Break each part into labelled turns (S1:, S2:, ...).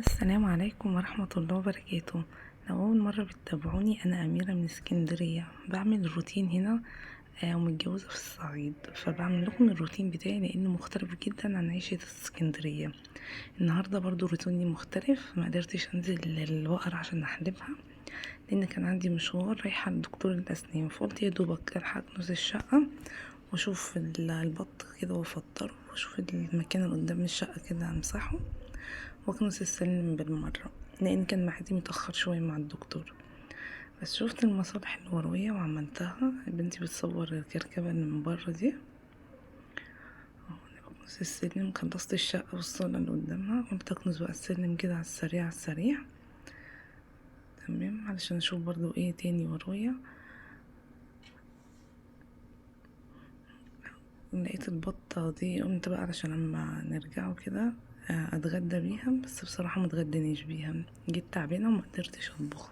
S1: السلام عليكم ورحمة الله وبركاته. لو أول مرة بتتابعوني، أنا أميرة من اسكندرية، بعمل روتين هنا. ومتجوزة في الصعيد، فبعمل لكم الروتين بتاعي لأنه مختلف جدا عن عيشة اسكندرية. النهاردة برضو روتيني مختلف، ما قدرتش أنزل البقرة عشان أحلبها لأن كان عندي مشوار رايحة لدكتور الأسنان، فقلت يا دوبك ألحق نص الشقة واشوف البط كده وافطره واشوف المكان اللي قدام الشقة كده امسحه واكنس السلم بالمرة، لان كان ميعادي متأخر شوية مع الدكتور. بس شفت المصالح الوروية وعملتها. بنتي بتصور الكركبة اللي من بره دي، بكنس السلم. خلصت الشقة والصالة اللي قدامها، قلت اكنس بقى السلم كده على السريع على السريع، تمام، علشان اشوف برضو ايه تاني ورايا. لقيت البطة دي، قمت بقى علشان لما نرجعوا كده اتغدى بيها، بس بصراحة متغدنيش بيها، جيت تعبانة وما قدرتش اطبخ،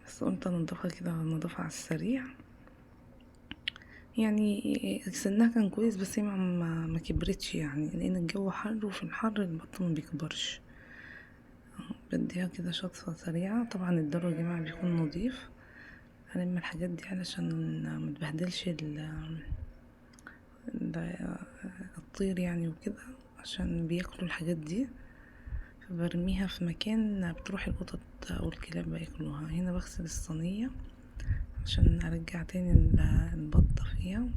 S1: بس قلت انضفها كده نضافة على السريع. يعني سنها كان كويس، بس هي ما كبرتش يعني، لان الجو حر وفي الحر البط ما بيكبرش. بديها كده شطفة سريعة. طبعا الدار يا جماعة بيكون نظيف، هلم الحاجات دي علشان ما تبهدلش الطير يعني وكده، عشان بياكلوا الحاجات دي، فبرميها في مكان بتروح القطط او الكلاب بياكلوها. هنا بغسل الصينية عشان ارجع تاني البطة فيها،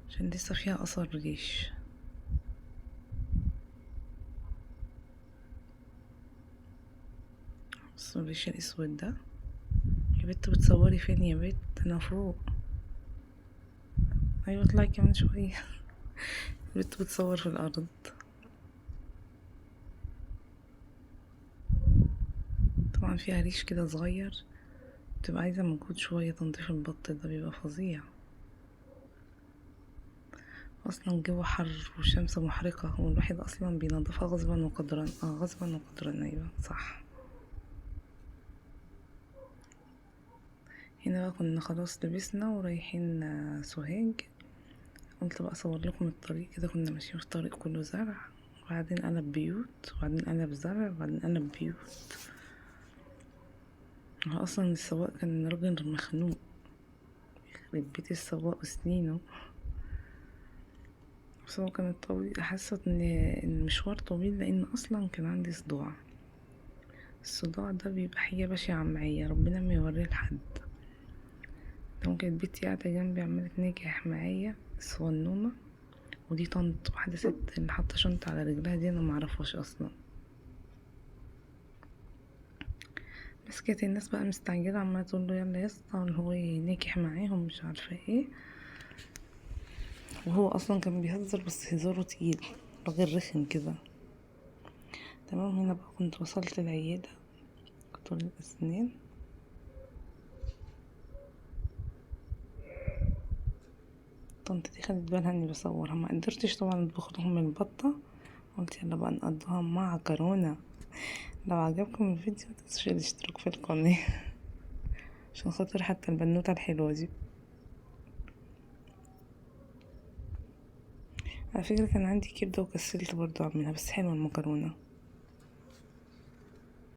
S1: عشان لسه فيها اثر ريش. بص الريش الاسود ده. يا بت بتصوري فين يا بت؟ انا فوق. ايوه اطلعي كمان شوية. البت بتصور في الارض. طبعا فيها ريش كده صغير، بتبقى عايزة مجهود شوية. تنظيف البط ده بيبقى فظيع، اصلا الجو حر والشمس محرقة، والواحد اصلا بينضفها غصبا وقدرا. غصبا وقدرا، ايوه صح. هنا بقى كنا خلاص لبسنا ورايحين سوهاج. قلت بقى اصور لكم الطريق كده. كنا ماشيين في طريق كله زرع، وبعدين قلب بيوت، وبعدين قلب زرع، وبعدين قلب بيوت. هو اصلا السواق كان راجل مخنوق، يخرب بيت السواق وسنينه. بس هو كان طويل، حاسة ان المشوار طويل لان اصلا كان عندي صداع. الصداع ده بيبقى حاجة بشعة معايا، ربنا ما يوريه لحد. ممكن بنتي قاعدة جنبي عمالة تنجح معايا الصغنونة، ودي طنط واحدة ست اللي حاطة شنطة على رجلها دي، انا معرفهاش اصلا. بس كانت الناس بقى مستعجلة، عمالة تقول له يلا يا اسطى، اللي هو ناجح معاهم مش عارفة ايه. وهو اصلا كان بيهزر، بس هزاره تقيل، راجل رخم كده. تمام. هنا بقى كنت وصلت العيادة، دكتور الاسنان. طنط دي خدت بالها اني بصورها، ما قدرتش طبعا اطبخ لهم البطة. قلت يلا بقى نقضيها مع كورونا. لو عجبكم الفيديو متنسوش الاشتراك في القناة. عشان خاطر حتى البنوتة الحلوة دي. على فكرة كان عندي كبدة وكسلت برضو اعملها، بس حلوة المكرونة.